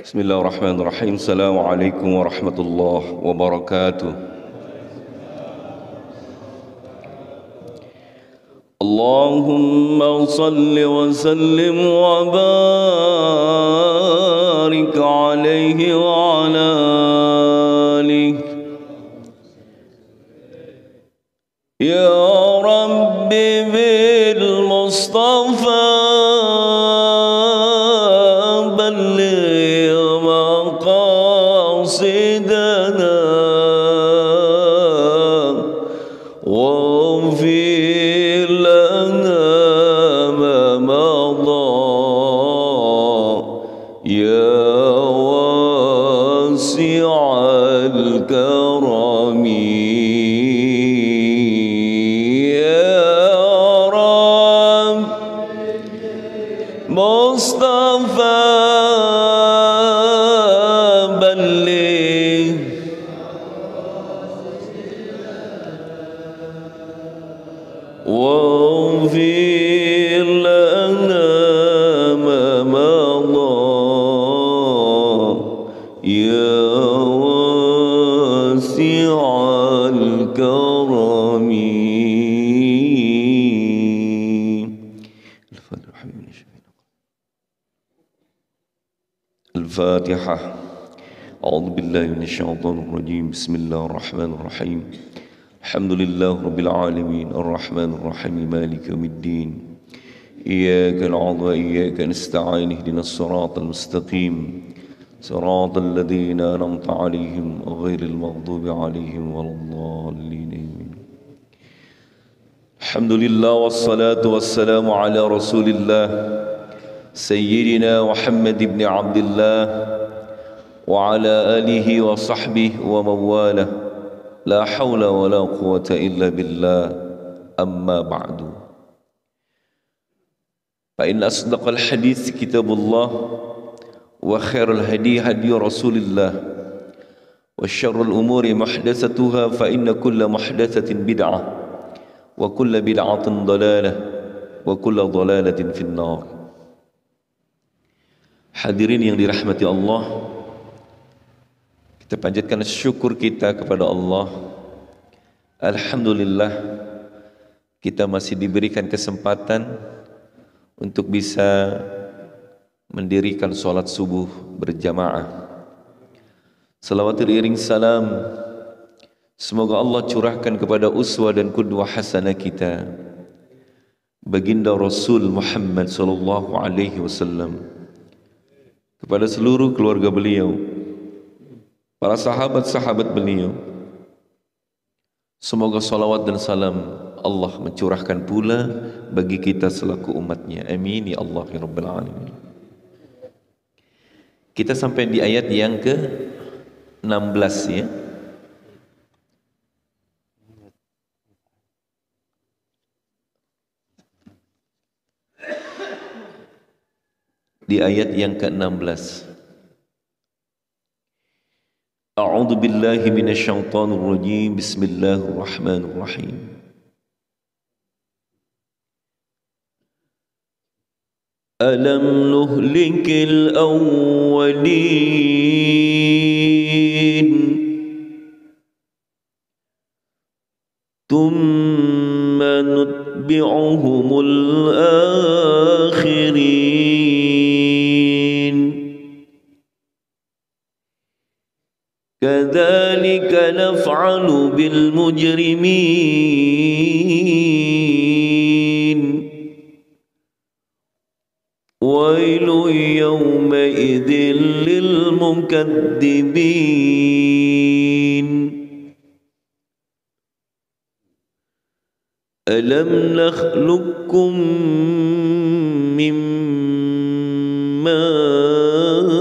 Bismillahirrahmanirrahim. Assalamualaikum warahmatullahi wabarakatuh. Allahumma salli wa sallim wa barik alaihi wa ala alihi. Ya Rabbi bil Mustafa Al-Fatihah. A'udzu billahi minasyaitonir rajim. Bismillahirrahmanirrahim. Alhamdulillahi rabbil alamin, arrahmanir rahim, maliki yaumiddin. Iyyaka na'budu wa iyyaka nasta'in. Ihdinas siratal mustaqim. Siratal ladzina an'amta 'alaihim ghairil maghdubi 'alaihim waladdallin. Alhamdulillah wassalatu wassalamu ala Rasulillah Sayyidina Muhammad ibn Abdullah wa ala alihi wa sahbihi wa mawalah. La hawla wa la quwata illa billah. Amma ba'du. Fa inna asdaqal hadits kitabullah wa khairal hadi hadi Rasulillah wa syarrul umuri muhdatsatuha fa inna kulla muhdatsatin bid'ah wa kulla bid'atin dalalah wa kulla dalalatin finnar. Hadirin yang dirahmati Allah, kita panjatkan syukur kita kepada Allah. Alhamdulillah, kita masih diberikan kesempatan untuk bisa mendirikan sholat subuh berjamaah. Salawat iring salam, semoga Allah curahkan kepada uswah dan qudwah hasanah kita, baginda Rasul Muhammad sallallahu alaihi wasallam, kepada seluruh keluarga beliau, para sahabat-sahabat beliau. Semoga salawat dan salam Allah mencurahkan pula bagi kita selaku umatnya. Amin ya Allah ya Rabbal Alamin. Kita sampai di ayat yang ke-16 ya. Di ayat yang ke-16. A'udzu billahi minasyaitonir rajim. Bismillahirrahmanirrahim. Alam nuhlikil awwalin thumma nutbi'uhumul akhirin. كذلك نفعل بالمجرمين ويل يومئذ للمكذبين ألم نخلقكم من ماء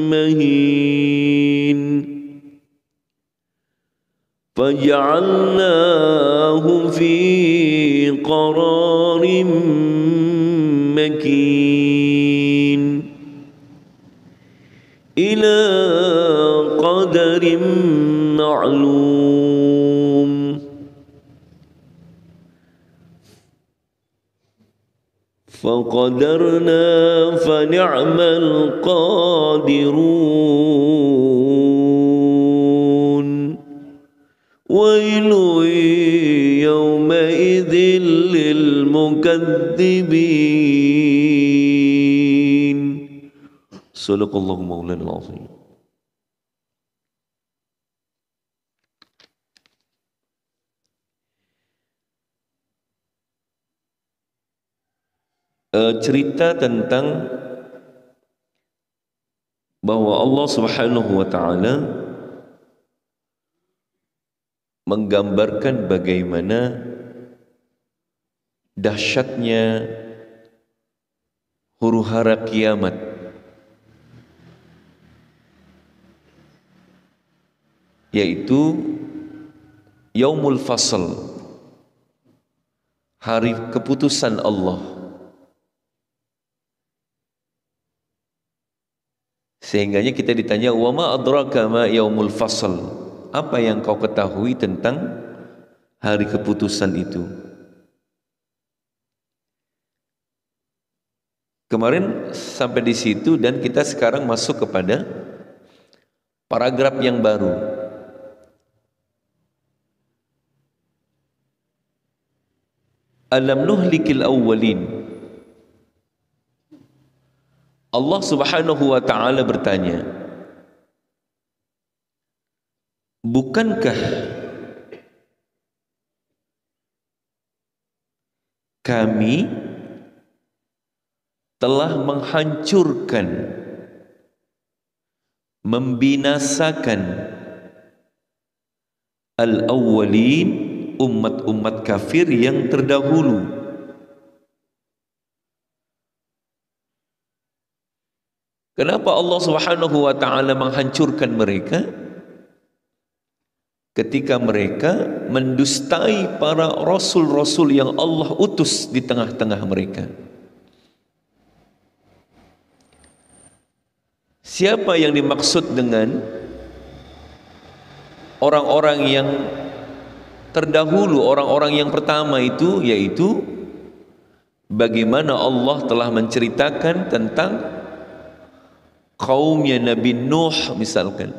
مهين فجعلناه في قرار مكين إلى قدر معلوم فقدرنا فنعم القادرون ويل يومئذ للمكذبين صدق الله مولانا العظيم. Cerita tentang bahwa Allah Subhanahu wa taala menggambarkan bagaimana dahsyatnya huru-hara kiamat, yaitu Yaumul Fasl, hari keputusan Allah. Sehingganya kita ditanya, wa ma adraka ma yaumul fasl, apa yang kau ketahui tentang hari keputusan itu? Kemarin sampai di situ dan kita sekarang masuk kepada paragraf yang baru. Alam nuhlikil awwalin. Allah Subhanahu wa taala bertanya, bukankah kami telah menghancurkan, membinasakan al-awwalin, umat-umat kafir yang terdahulu? Kenapa Allah Subhanahu wa taala menghancurkan mereka? Ketika mereka mendustai para rasul-rasul yang Allah utus di tengah-tengah mereka. Siapa yang dimaksud dengan orang-orang yang terdahulu, orang-orang yang pertama itu, yaitu bagaimana Allah telah menceritakan tentang kaumnya Nabi Nuh misalkan.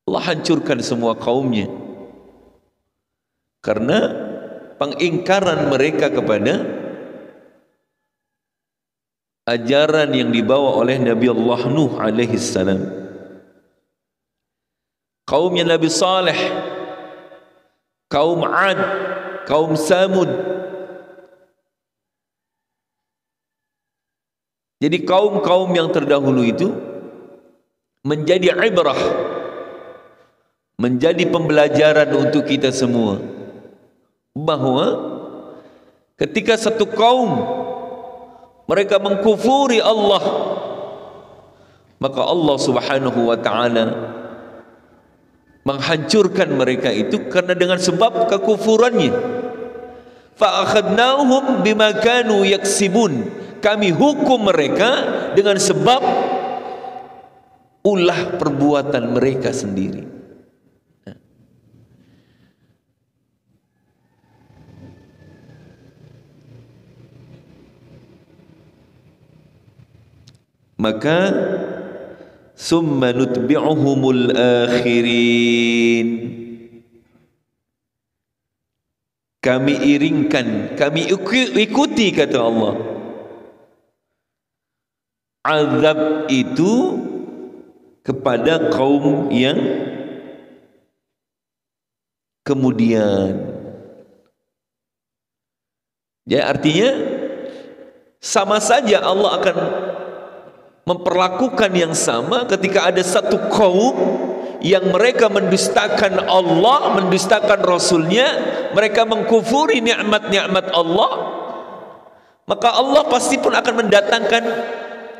Allah hancurkan semua kaumnya karena pengingkaran mereka kepada ajaran yang dibawa oleh Nabi Allah Nuh alaihi salam. Kaumnya Nabi Saleh, kaum Ad, kaum Samud. Jadi kaum-kaum yang terdahulu itu menjadi ibrah, menjadi pembelajaran untuk kita semua, bahwa ketika satu kaum mereka mengkufuri Allah, maka Allah Subhanahu wa taala menghancurkan mereka itu karena dengan sebab kekufurannya. Fa akhadnahum bima kanu yaksibun, kami hukum mereka dengan sebab ulah perbuatan mereka sendiri. Maka summa nutbi'uhumul akhirin, kami iringkan, kami ikuti, kata Allah, azab itu kepada kaum yang kemudian. Ya, artinya sama saja Allah akan memperlakukan yang sama ketika ada satu kaum yang mereka mendustakan Allah, mendustakan Rasulnya, mereka mengkufuri nikmat-nikmat Allah, maka Allah pasti pun akan mendatangkan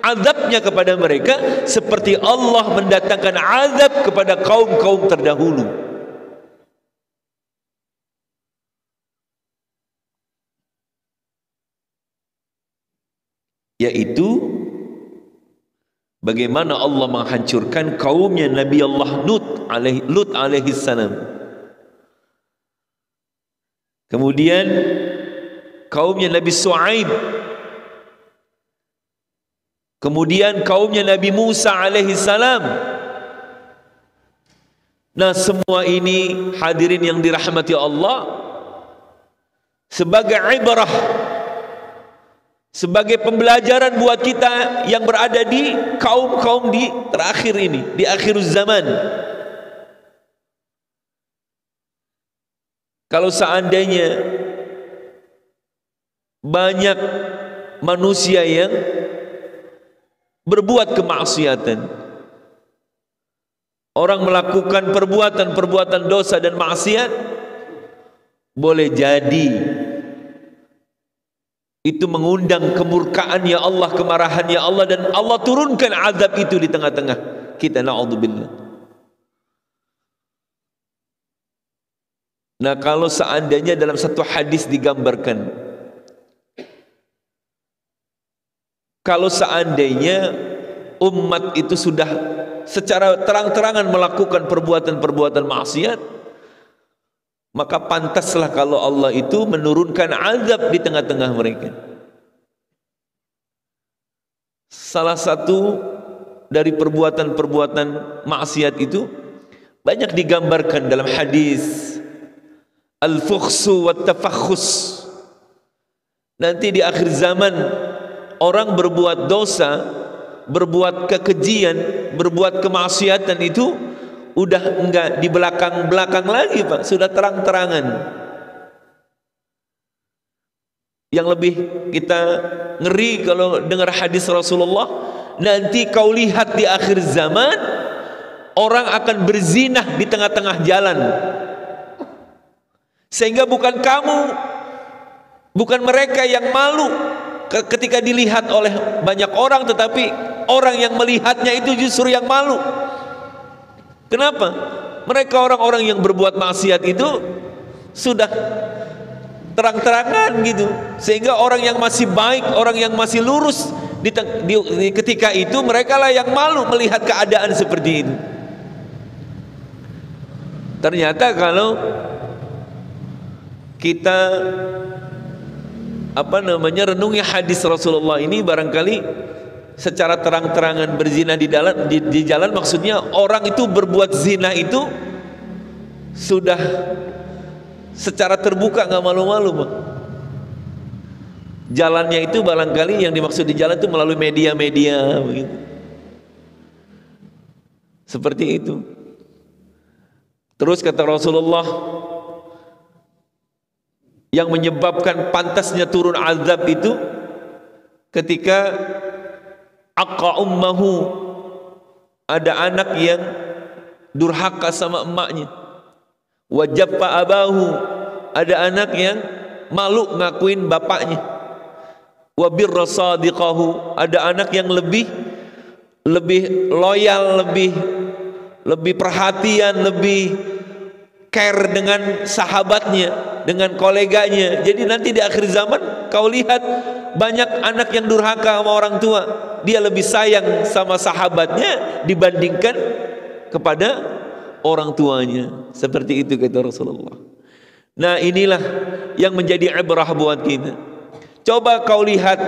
azabnya kepada mereka seperti Allah mendatangkan azab kepada kaum-kaum terdahulu. Yaitu bagaimana Allah menghancurkan kaumnya Nabi Allah Lut alaihi salam. Kemudian kaumnya Nabi Shu'aib, kemudian kaumnya Nabi Musa alaihi salam. Nah, semua ini hadirin yang dirahmati Allah, sebagai ibrah, sebagai pembelajaran buat kita yang berada di kaum-kaum di terakhir ini, di akhir zaman. Kalau seandainya banyak manusia yang berbuat kemaksiatan, orang melakukan perbuatan-perbuatan dosa dan maksiat, boleh jadi itu mengundang kemurkaan ya Allah, kemarahan ya Allah, dan Allah turunkan azab itu di tengah-tengah kita, na'udzubillah. Nah, kalau seandainya dalam satu hadis digambarkan, kalau seandainya umat itu sudah secara terang-terangan melakukan perbuatan-perbuatan maksiat, maka pantaslah kalau Allah itu menurunkan azab di tengah-tengah mereka. Salah satu dari perbuatan-perbuatan maksiat itu banyak digambarkan dalam hadis al-fukhsu wat tafakhus. Nanti di akhir zaman orang berbuat dosa, berbuat kekejian, berbuat kemaksiatan itu udah enggak di belakang-belakang lagi, Pak, sudah terang-terangan. Yang lebih kita ngeri kalau dengar hadis Rasulullah, nanti kau lihat di akhir zaman orang akan berzinah di tengah-tengah jalan, sehingga bukan kamu, bukan mereka yang malu ketika dilihat oleh banyak orang, tetapi orang yang melihatnya itu justru yang malu. Kenapa? Mereka orang-orang yang berbuat maksiat itu sudah terang-terangan gitu, sehingga orang yang masih baik, orang yang masih lurus ketika itu mereka lah yang malu melihat keadaan seperti itu. Ternyata kalau kita renungi hadis Rasulullah ini, barangkali secara terang-terangan berzina di jalan, maksudnya orang itu berbuat zina itu sudah secara terbuka, nggak malu-malu, Pak. Jalannya itu barangkali yang dimaksud di jalan itu melalui media-media begitu. Seperti itu. Terus kata Rasulullah, yang menyebabkan pantasnya turun azab itu ketika aqqa ummahu, ada anak yang durhaka sama emaknya, wajabba abahu, ada anak yang malu ngakuin bapaknya, wabirra sadiqahu, ada anak yang lebih loyal, lebih perhatian, lebih care dengan sahabatnya, dengan koleganya. Jadi nanti di akhir zaman kau lihat banyak anak yang durhaka sama orang tua, dia lebih sayang sama sahabatnya dibandingkan kepada orang tuanya. Seperti itu kata Rasulullah. Nah, inilah yang menjadi ibrah buat kita. Coba kau lihat,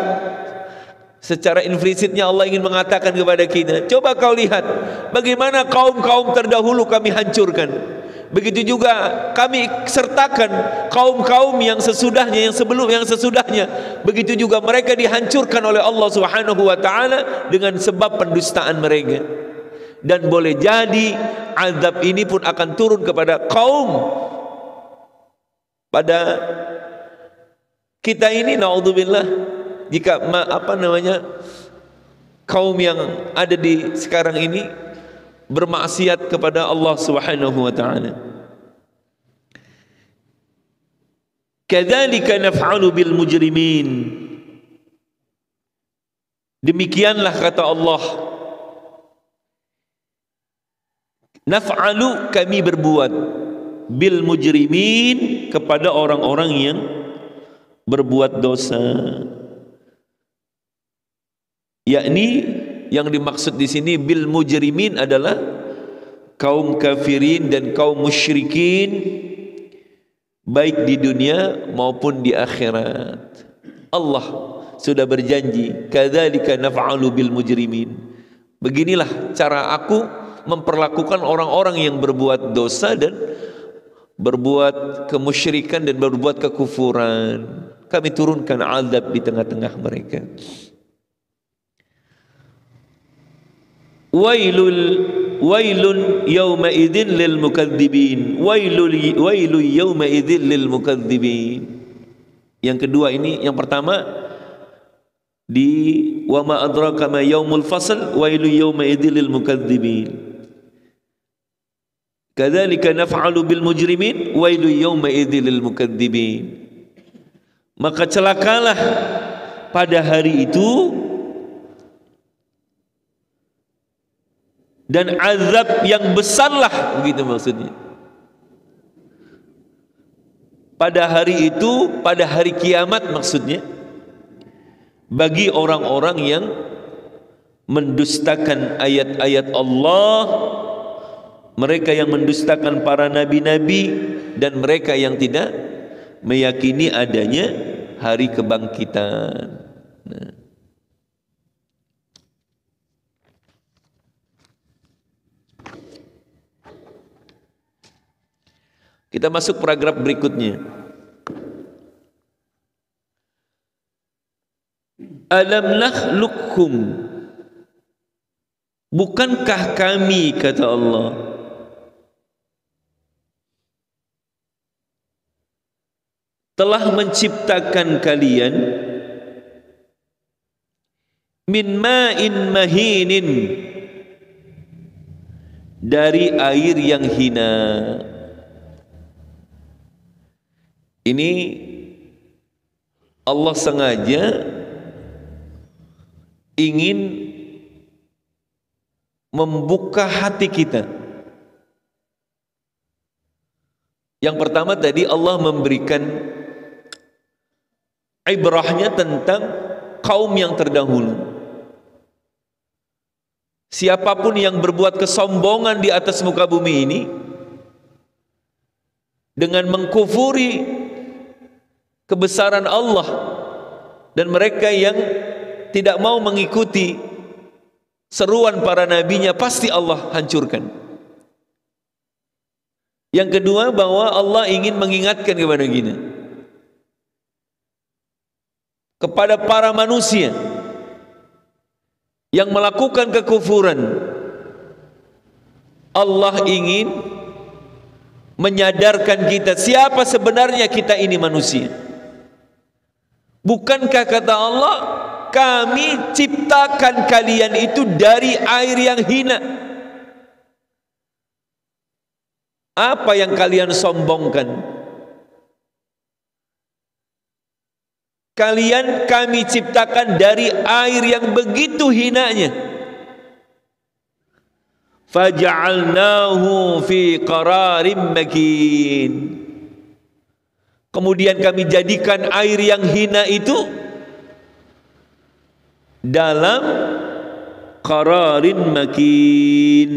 secara implisitnya Allah ingin mengatakan kepada kita, coba kau lihat bagaimana kaum-kaum terdahulu kami hancurkan. Begitu juga kami sertakan kaum-kaum yang sesudahnya, yang sebelum, yang sesudahnya. Begitu juga mereka dihancurkan oleh Allah Subhanahu wa taala dengan sebab pendustaan mereka. Dan boleh jadi azab ini pun akan turun kepada kaum pada kita ini, naudzubillah, jika kaum yang ada di sekarang ini bermaksiat kepada Allah Subhanahu wa taala. Kadzalika naf'alu bil mujrimin. Demikianlah kata Allah, naf'alu, kami berbuat, bil mujrimin, kepada orang-orang yang berbuat dosa. Yakni yang dimaksud di sini bil mujrimin adalah kaum kafirin dan kaum musyrikin, baik di dunia maupun di akhirat. Allah sudah berjanji, kadzalika naf'alu bil mujrimin. Beginilah cara aku memperlakukan orang-orang yang berbuat dosa dan berbuat kemusyrikan dan berbuat kekufuran. Kami turunkan azab di tengah-tengah mereka. Wailun yawma idzin lil mukadzibin. Wailul yawma idzin lil mukadzibin. Yang kedua ini, yang pertama di wa ma adraka ma yaumul fasl wailul yawma idzin lil mukadzibin. Kadzalika naf'alu bil mujrimin wailul yawma idzin lil mukadzibin. Maka celakalah pada hari itu dan azab yang besarlah, begitu maksudnya. Pada hari itu, pada hari kiamat maksudnya, bagi orang-orang yang mendustakan ayat-ayat Allah, mereka yang mendustakan para nabi-nabi, dan mereka yang tidak meyakini adanya hari kebangkitan. Nah. Kita masuk paragraf berikutnya. Alam nakhluqkum, bukankah kami, kata Allah, telah menciptakan kalian min ma'in mahinin, dari air yang hina. Ini Allah sengaja ingin membuka hati kita. Yang pertama tadi Allah memberikan ibrahnya tentang kaum yang terdahulu. Siapapun yang berbuat kesombongan di atas muka bumi ini dengan mengkufuri kebesaran Allah, dan mereka yang tidak mau mengikuti seruan para nabinya, pasti Allah hancurkan. Yang kedua, bahwa Allah ingin mengingatkan kepada kita, kepada para manusia yang melakukan kekufuran, Allah ingin menyadarkan kita siapa sebenarnya kita ini, manusia. Bukankah kata Allah, kami ciptakan kalian itu dari air yang hina. Apa yang kalian sombongkan? Kalian kami ciptakan dari air yang begitu hinanya. Faja'alnahu fi qararim makin. Kemudian kami jadikan air yang hina itu dalam qararin makin.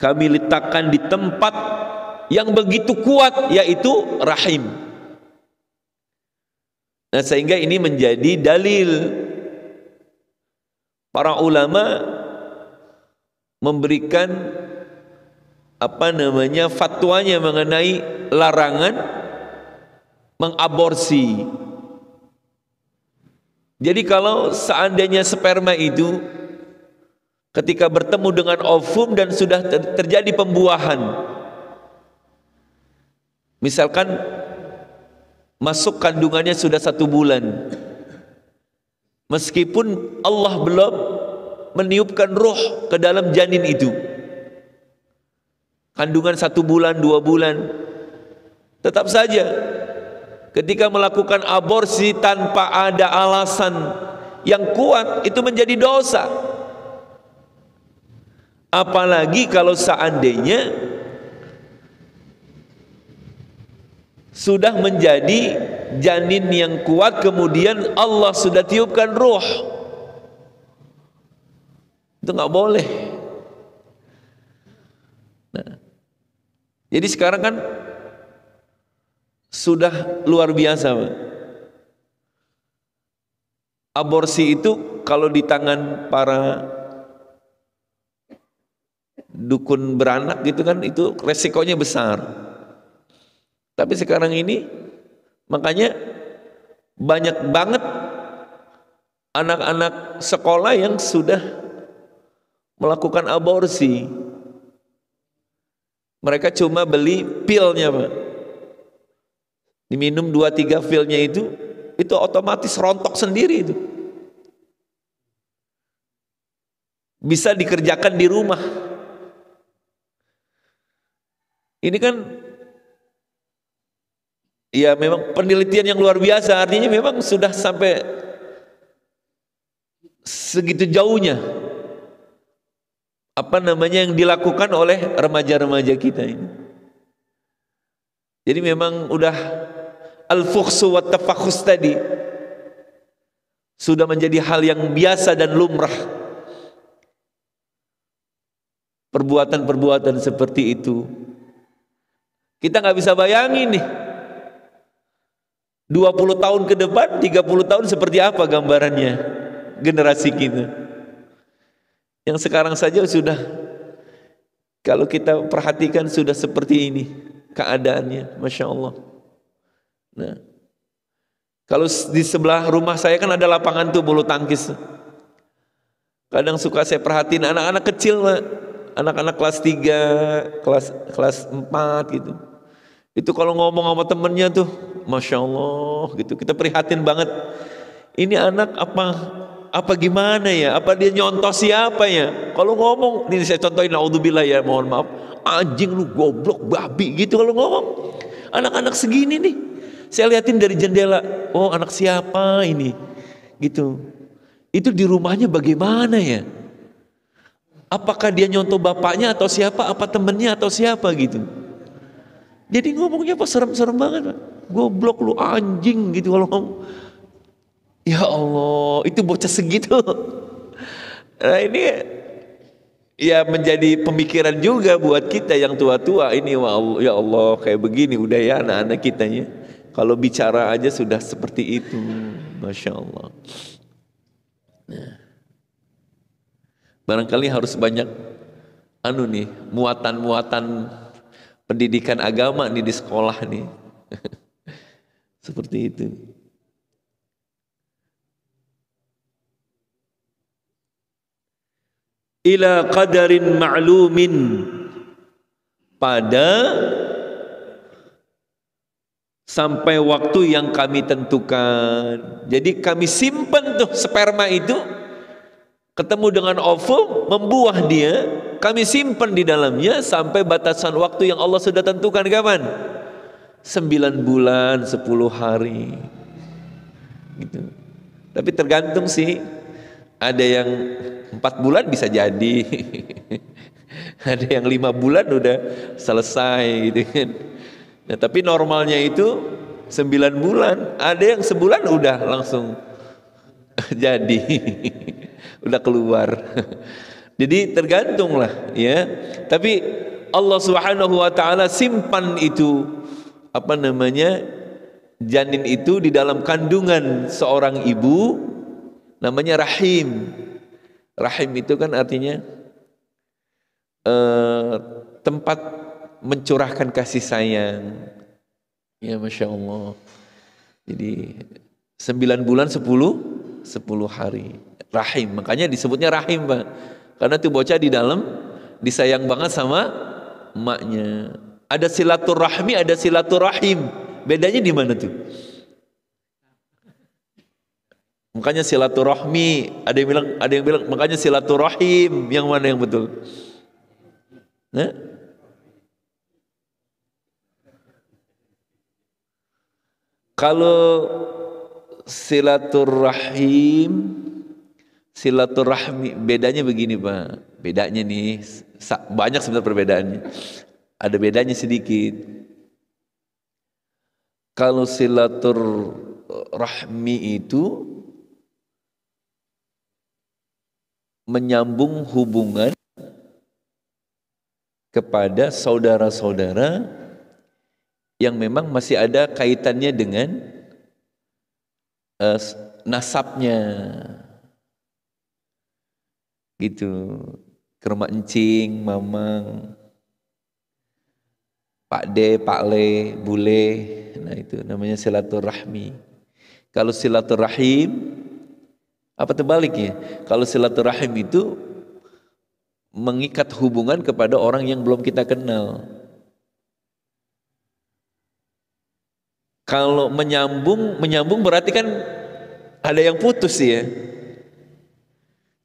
Kami letakkan di tempat yang begitu kuat, yaitu rahim. Nah, sehingga ini menjadi dalil para ulama memberikan fatwanya mengenai larangan mengaborsi. Jadi kalau seandainya sperma itu ketika bertemu dengan ovum dan sudah terjadi pembuahan, misalkan masuk kandungannya sudah 1 bulan, meskipun Allah belum meniupkan ruh ke dalam janin itu, kandungan 1 bulan, 2 bulan, tetap saja ketika melakukan aborsi tanpa ada alasan yang kuat, itu menjadi dosa. Apalagi kalau seandainya sudah menjadi janin yang kuat, kemudian Allah sudah tiupkan ruh, itu nggak boleh. Nah, jadi sekarang kan sudah luar biasa, Pak. Aborsi itu kalau di tangan para dukun beranak gitu kan, itu resikonya besar. Tapi sekarang ini makanya banyak banget anak-anak sekolah yang sudah melakukan aborsi. Mereka cuma beli pilnya, Pak. Diminum 2-3 pilnya itu otomatis rontok sendiri itu. Bisa dikerjakan di rumah. Ini kan ya memang penelitian yang luar biasa, artinya memang sudah sampai segitu jauhnya apa namanya yang dilakukan oleh remaja-remaja kita ini. Jadi memang udah al-fukhsu wa tafakhus tadi sudah menjadi hal yang biasa dan lumrah. Perbuatan-perbuatan seperti itu kita nggak bisa bayangin nih 20 tahun ke depan, 30 tahun seperti apa gambarannya generasi kita. Yang sekarang saja sudah, kalau kita perhatikan sudah seperti ini keadaannya, Masya Allah. Nah, kalau di sebelah rumah saya kan ada lapangan tuh bulu tangkis. Kadang suka saya perhatiin anak-anak kecil, anak-anak kelas 3, kelas 4 gitu. Itu kalau ngomong sama temennya tuh, Masya Allah gitu. Kita prihatin banget. Ini anak apa gimana ya? Apa dia nyontoh siapa ya? Kalau ngomong, ini saya contohin, naudzubillah ya, mohon maaf. Anjing lu, goblok, babi gitu kalau ngomong. Anak-anak segini nih. Saya liatin dari jendela, oh anak siapa ini? Gitu. Itu di rumahnya bagaimana ya? Apakah dia nyontoh bapaknya atau siapa? Apa temennya atau siapa gitu? Jadi ngomongnya apa serem-serem banget, Pak. Goblok lu, anjing gitu kalau ngomong. Ya Allah, itu bocah segitu. Nah ini ya menjadi pemikiran juga buat kita yang tua-tua ini. Wah, ya Allah, kayak begini udah ya anak-anak kitanya. Kalau bicara aja sudah seperti itu, Masya Allah. Nah, barangkali harus banyak muatan-muatan pendidikan agama nih di sekolah nih. Seperti itu. Ila qadarin ma'lumin, pada sampai waktu yang kami tentukan. Jadi kami simpan tuh sperma itu, ketemu dengan ovum, membuah dia, kami simpan di dalamnya sampai batasan waktu yang Allah sudah tentukan. Kapan? 9 bulan 10 hari gitu. Tapi tergantung sih, ada yang 4 bulan bisa jadi, ada yang 5 bulan udah selesai gitu kan. Nah, tapi normalnya itu 9 bulan, ada yang sebulan udah langsung jadi, udah keluar. Jadi tergantung lah ya. Tapi Allah Subhanahu wa taala simpan itu janin itu di dalam kandungan seorang ibu, namanya rahim. Rahim itu kan artinya tempat mencurahkan kasih sayang. Ya Masya Allah. Jadi 9 bulan 10 hari rahim, makanya disebutnya rahim, Pak. Karena tuh bocah di dalam disayang banget sama emaknya. Ada silaturahmi, ada silaturahim. Bedanya di mana tuh? Makanya silaturahmi, ada yang bilang makanya silaturahim, yang mana yang betul? Nah? Kalau silaturahmi bedanya begini, Pak. Bedanya nih banyak sebenarnya perbedaannya. Ada bedanya sedikit. Kalau silaturahmi itu menyambung hubungan kepada saudara-saudara yang memang masih ada kaitannya dengan nasabnya, gitu. Ke rumah encing, mamang, Pak D, Pak Le, Bule, nah itu namanya silaturahmi. Kalau silaturahim, apa terbaliknya? Kalau silaturahim itu mengikat hubungan kepada orang yang belum kita kenal. Kalau menyambung berarti kan ada yang putus ya.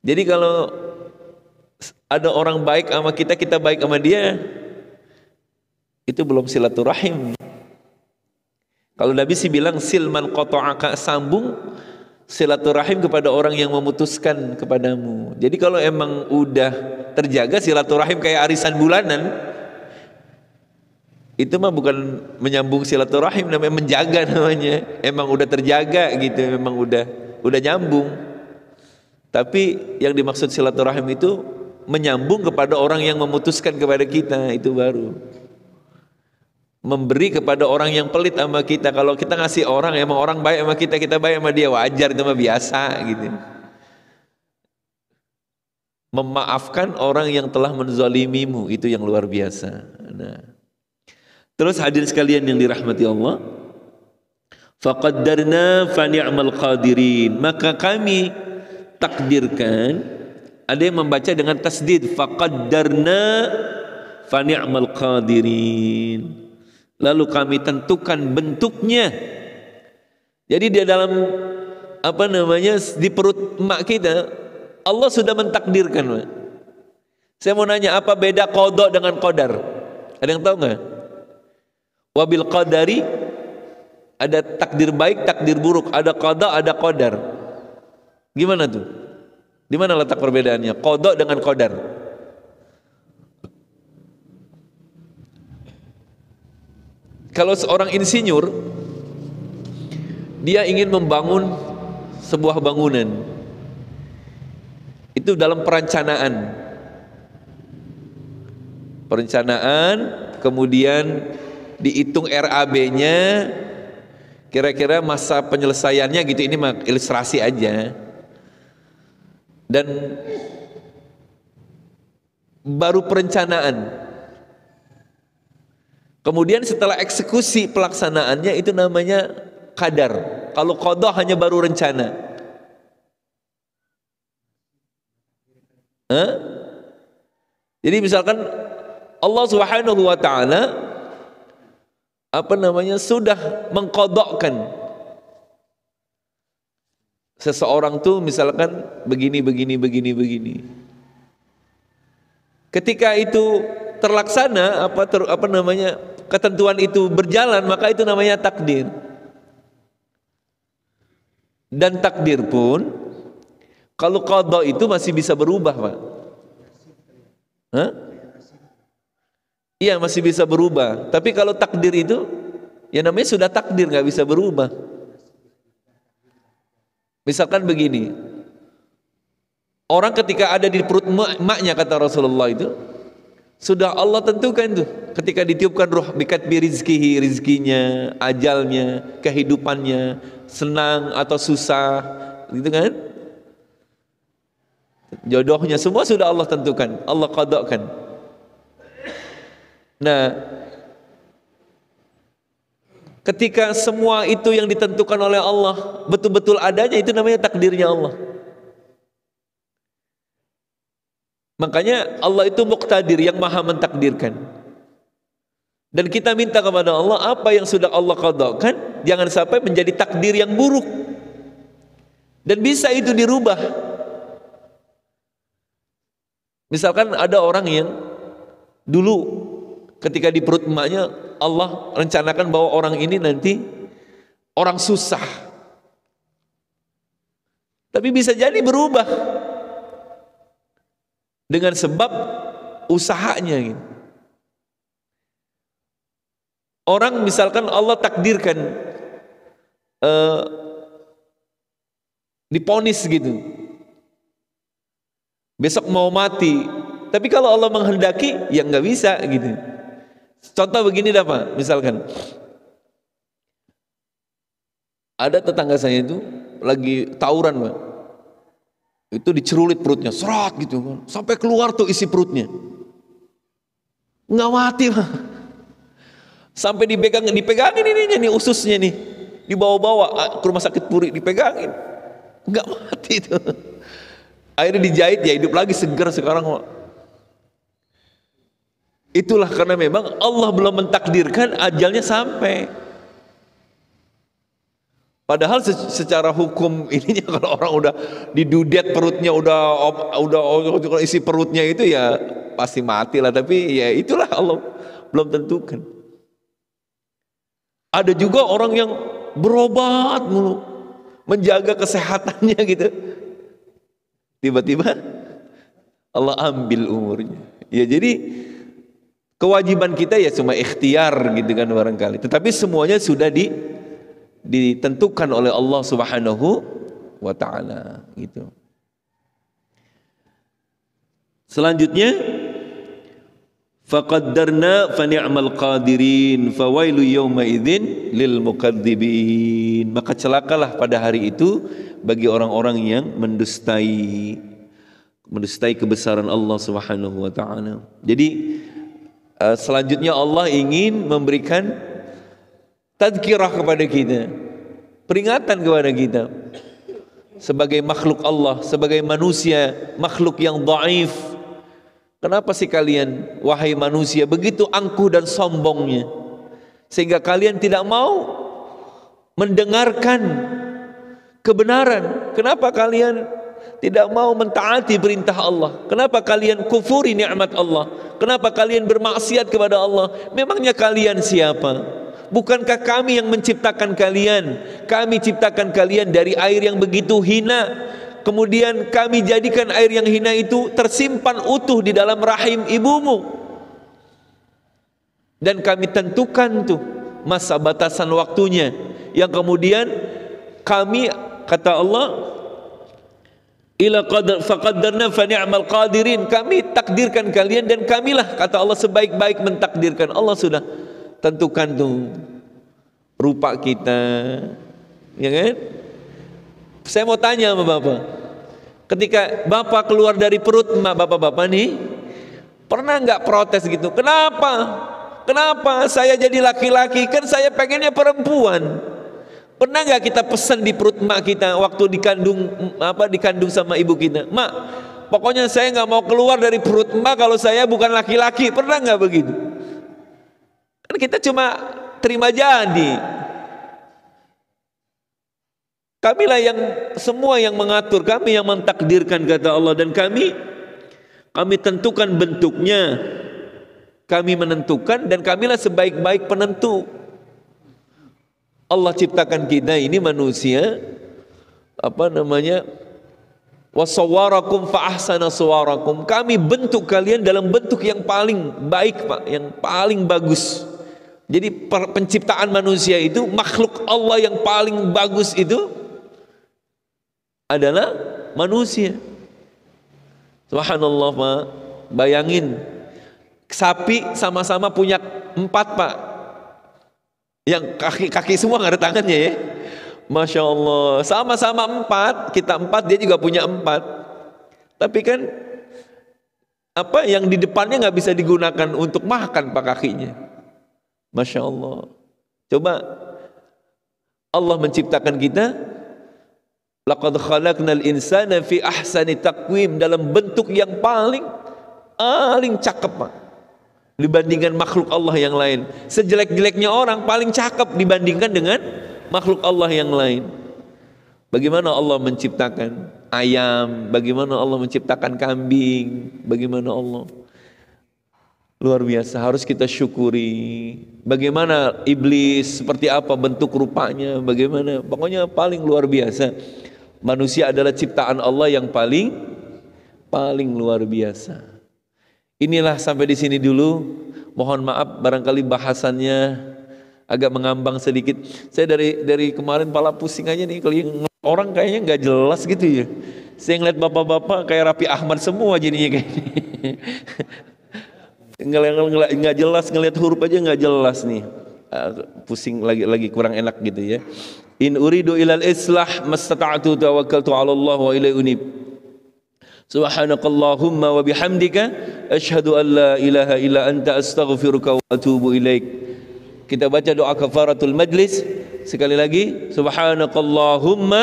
Jadi kalau ada orang baik sama kita, kita baik sama dia, itu belum silaturahim. Kalau Nabi sih bilang silman qata'aka, sambung silaturahim kepada orang yang memutuskan kepadamu. Jadi kalau emang udah terjaga silaturahim kayak arisan bulanan, itu mah bukan menyambung silaturahim, namanya menjaga namanya. Emang udah terjaga gitu, memang udah nyambung. Tapi yang dimaksud silaturahim itu menyambung kepada orang yang memutuskan kepada kita, itu baru. Memberi kepada orang yang pelit sama kita. Kalau kita ngasih orang, emang orang baik sama kita, kita baik sama dia, wajar, itu mah biasa gitu. Memaafkan orang yang telah menzalimimu, itu yang luar biasa. Nah, terus hadirin sekalian yang dirahmati Allah, faqaddarna fa ni'mal qadirin, maka kami takdirkan. Ada yang membaca dengan tasdid, faqaddarna fa ni'mal qadirin, lalu kami tentukan bentuknya. Jadi di dalam di perut emak kita, Allah sudah mentakdirkan. Saya mau nanya, apa beda qada dengan qadar? Ada yang tahu nggak? Wabil qadari, ada takdir baik, takdir buruk, ada qada, ada qadar. Gimana tuh? Di mana letak perbedaannya? Qada dengan qadar. Kalau seorang insinyur, dia ingin membangun sebuah bangunan, itu dalam perencanaan, kemudian dihitung RAB-nya, kira-kira masa penyelesaiannya gitu. Ini mah ilustrasi aja. Dan baru perencanaan. Kemudian setelah eksekusi pelaksanaannya, itu namanya qadar. Kalau qada hanya baru rencana. Jadi misalkan Allah Subhanahu wa taala sudah mengqadakkan seseorang tuh misalkan begini. Ketika itu terlaksana, ketentuan itu berjalan, maka itu namanya takdir. Dan takdir pun kalau qada itu masih bisa berubah, Pak. Iya, masih bisa berubah. Tapi kalau takdir itu, ya namanya sudah takdir, nggak bisa berubah. Misalkan begini, orang ketika ada di perut emaknya, kata Rasulullah, itu sudah Allah tentukan tuh. Ketika ditiupkan ruh, bikatbi rizkihi, rizkinya, ajalnya, kehidupannya, senang atau susah, gitu kan? Jodohnya, semua sudah Allah tentukan, Allah qadakkan. Nah, ketika semua itu yang ditentukan oleh Allah betul-betul adanya, itu namanya takdirnya Allah. Makanya Allah itu muqtadir, yang maha mentakdirkan. Dan kita minta kepada Allah, apa yang sudah Allah qadakkan jangan sampai menjadi takdir yang buruk. Dan bisa itu dirubah. Misalkan ada orang yang dulu ketika di perut emaknya, Allah rencanakan bahwa orang ini nanti orang susah. Tapi bisa jadi berubah dengan sebab usahanya gitu. Orang misalkan Allah takdirkan diponis gitu, besok mau mati, tapi kalau Allah menghendaki ya nggak bisa gitu. Contoh begini dah Pak, misalkan Ada tetangga saya itu lagi tawuran, Pak. Itu dicerulit perutnya, serot gitu kan. Sampai keluar tuh isi perutnya. Nggak mati, Pak. Sampai dipegangin ini ususnya nih. Dibawa-bawa ke rumah sakit Puri, dipegangin. Nggak mati itu. Akhirnya dijahit, ya hidup lagi, segar sekarang, Pak. Itulah karena memang Allah belum mentakdirkan ajalnya sampai. Padahal secara hukum ininya kalau orang udah didudet perutnya, udah isi perutnya itu ya pasti mati lah. Tapi ya itulah Allah belum tentukan. Ada juga orang yang berobat mulu, menjaga kesehatannya gitu. Tiba-tiba Allah ambil umurnya. Ya jadi kewajiban kita ya cuma ikhtiar gitu kan barangkali. Tetapi semuanya sudah ditentukan oleh Allah Subhanahu wa taala gitu. Selanjutnya faqaddarna fa ni'mal qadirin fawailu yawma idzin lil mukadzibin. Maka celakalah pada hari itu bagi orang-orang yang mendustai kebesaran Allah Subhanahu wa taala. Jadi selanjutnya Allah ingin memberikan tadzkirah kepada kita, peringatan kepada kita sebagai makhluk Allah, sebagai manusia, makhluk yang dhaif. Kenapa sih kalian wahai manusia begitu angkuh dan sombongnya sehingga kalian tidak mau mendengarkan kebenaran? Kenapa kalian tidak mau mentaati perintah Allah? Kenapa kalian kufuri nikmat Allah? Kenapa kalian bermaksiat kepada Allah? Memangnya kalian siapa? Bukankah kami yang menciptakan kalian? Kami ciptakan kalian dari air yang begitu hina. Kemudian kami jadikan air yang hina itu tersimpan utuh di dalam rahim ibumu. Dan kami tentukan tuh masa batasan waktunya. Yang kemudian kami, kata Allah, ila faqaddarna fa ni'mal qadirin, kami takdirkan kalian dan kamilah, kata Allah, sebaik-baik mentakdirkan. Allah sudah tentukan tuh rupa kita, ya kan? Saya mau tanya sama Bapak, ketika Bapak keluar dari perut emak Bapak nih, pernah nggak protes gitu? Kenapa saya jadi laki-laki? Kan saya pengennya perempuan. Pernah nggak kita pesan di perut emak kita waktu dikandung sama ibu kita? Mak, pokoknya saya nggak mau keluar dari perut emak kalau saya bukan laki-laki. Pernah nggak begitu? Kan kita cuma terima jadi. Kamilah yang semua yang mengatur, kami yang mentakdirkan, kata Allah, dan kami tentukan bentuknya, kami menentukan, dan kamilah sebaik-baik penentu. Allah ciptakan kita ini manusia, wasawwarakum fa ahsana suwarakum. Kami bentuk kalian dalam bentuk yang paling baik, Pak, yang paling bagus. Jadi penciptaan manusia itu, makhluk Allah yang paling bagus itu adalah manusia. Subhanallah, Pak. Bayangin, sapi sama-sama punya 4, Pak. Yang kaki semua nggak ada tangannya ya. Masya Allah, sama-sama 4, kita 4, dia juga punya 4. Tapi kan yang di depannya nggak bisa digunakan untuk makan, Pak, kakinya. Masya Allah. Coba Allah menciptakan kita, laqad khalaqnal insana fi ahsani taqwim, dalam bentuk yang paling cakep, Pak, dibandingkan makhluk Allah yang lain. Sejelek-jeleknya orang paling cakep dibandingkan dengan makhluk Allah yang lain. Bagaimana Allah menciptakan ayam, bagaimana Allah menciptakan kambing, bagaimana Allah, luar biasa, harus kita syukuri. Bagaimana iblis, seperti apa bentuk rupanya, bagaimana, pokoknya paling luar biasa. Manusia adalah ciptaan Allah yang paling luar biasa. Inilah, sampai di sini dulu. Mohon maaf barangkali bahasannya agak mengambang sedikit. Saya dari kemarin pala pusing aja nih, kalau orang kayaknya nggak jelas gitu ya. Saya ngeliat bapak-bapak kayak Raffi Ahmad semua jadinya kayak ini. Nggak jelas, ngelihat huruf aja nggak jelas nih. Pusing, lagi kurang enak gitu ya. In uridu ilal islah mastata'tu tawakkaltu 'ala Allah wa ilaihi unib. Subhanakallahumma wa bihamdika asyhadu an la ilaha illa anta astaghfiruka wa atubu ilaik. Kita baca doa kafaratul majlis sekali lagi. Subhanakallahumma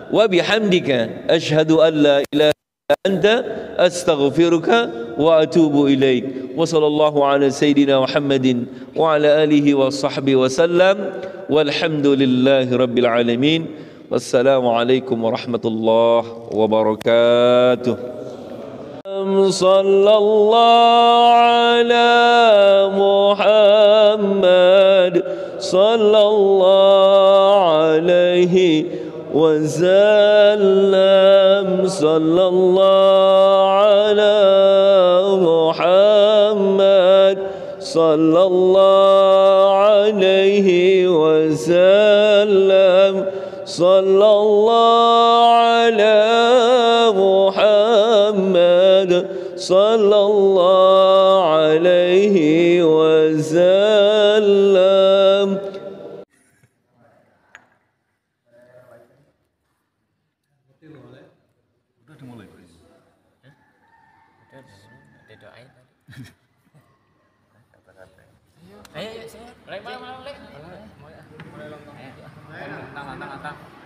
wa bihamdika asyhadu an la ilaha illa anta astaghfiruka wa atubu ilaik. Wa sallallahu ala sayyidina Muhammadin wa ala alihi wa sahbihi wa sallam. Walhamdulillahi rabbil alamin. Wassalamualaikum warahmatullahi wabarakatuh. Sallallahu ala Muhammad sallallahu alaihi wasallam. Sallallahu ala Muhammad sallallahu alaihi wasallam. Sallallahu ala Muhammad sallallahu alaihi wasallam. Ayo, saya. Mulai. Mulai. Tangan.